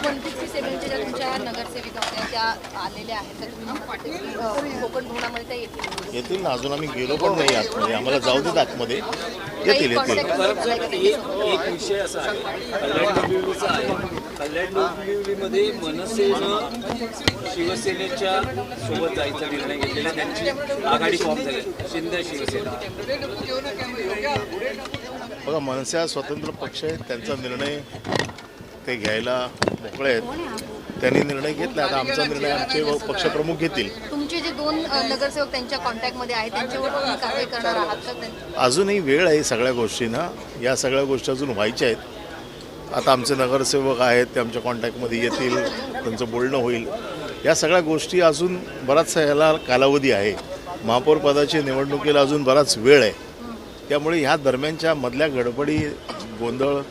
157 ज्या तुमच्या नगरसेविका होत्या त्या आलेल्या आहेत, तर तुम्ही कोकण भवनामध्ये त्या येतील ना. अजून आम्ही गेलो पण नाही आतमध्ये, आम्हाला जाऊ देत आतमध्ये. येतील. एक विषय असा आहे, कल्याण डोंबिवलीचा आहे. कल्याण डोंबिवलीमध्ये मनसेनं शिवसेनेच्या सोबत जायचा निर्णय घेतलेला, त्यांची आघाडी फॉर्म झाली, शिंदे शिवसेना. बघा, मनसे हा स्वतंत्र पक्ष आहे, त्यांचा निर्णय ते घ्यायला मोकळे आहेत. त्यांनी निर्णय घेतला, आता आमचा निर्णय आमचे पक्षप्रमुख घेतील. तुमचे जे 2 नगरसेवक त्यांच्या कॉन्टॅक्टमध्ये आहेत त्यांच्यावर तुम्ही कारवाई करणार आहात का? अजूनही वेळ आहे सगळ्या गोष्टींना, या सगळ्या गोष्टी अजून व्हायच्या आहेत. आता आमचे नगरसेवक आहेत, ते आमच्या कॉन्टॅक्टमध्ये येतील, त्यांचं बोलणं होईल. या सगळ्या गोष्टी अजून बराचसा याला कालावधी आहे. महापौर पदाची निवडणुकीला अजून बराच वेळ आहे. त्यामुळे ह्या दरम्यानच्या मधल्या गडबडी, गोंधळ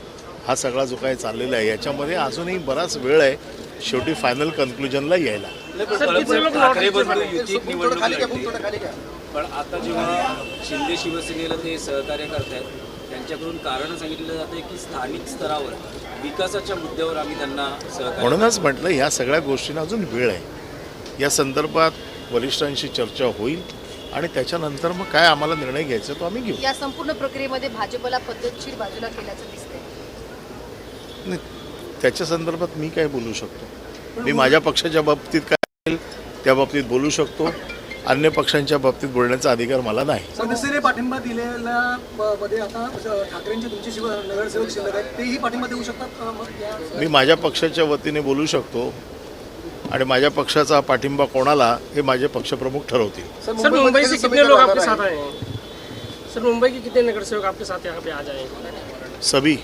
हा सगळा जो काही चाललेला आहे याच्यामध्ये अजूनही बराच वेळ आहे शेवटी फायनल कन्क्लुजनला यायला. ठाकरे बंधू युतीत निवडणूक लढतील, पण आता जेव्हा शिंदे शिवसेनेला ते सहकार्य करतायत, त्यांच्याकडून कारण सांगितलं जाते की स्थानिक स्तरावर विकासाच्या मुद्द्यावर आम्ही त्यांना सहकार्य. म्हणूनच म्हटलं ह्या सगळ्या गोष्टींना अजून वेळ आहे. या संदर्भात वरिष्ठांशी चर्चा होईल आणि त्याच्यानंतर मग काय आम्हाला निर्णय घ्यायचा तो आम्ही घेऊ. या संपूर्ण प्रक्रियेमध्ये भाजपला पद्धतशीर बाजूला केल्याचं दिसतंय. नाही, त्याच्या संदर्भात मी काय बोलू शकतो? मी माझ्या पक्षाच्या बाबतीत काय असेल त्या बाबतीत बोलू शकतो. अन्य पक्षांच्या बाबतीत बोलण्याचा अधिकार मला नाही. मनसेने पाठिंबा दिलेला मध्ये आता ठाकरेंचे तुमचे नगरसेवक शिल्लक आहेत, तेही पाठिंबा देऊ शकतात. मी माझ्या पक्षाच्या वतीने बोलू शकतो आणि माझ्या पक्षाचा पाठिंबा कोणाला हे माझे पक्षप्रमुख ठरवतील. सर, मुंबई से कितने लोग आपके साथ आए हैं? सर, मुंबई के कितने नगरसेवक आपके साथ यहाँ पे आ जाएंगे? सभी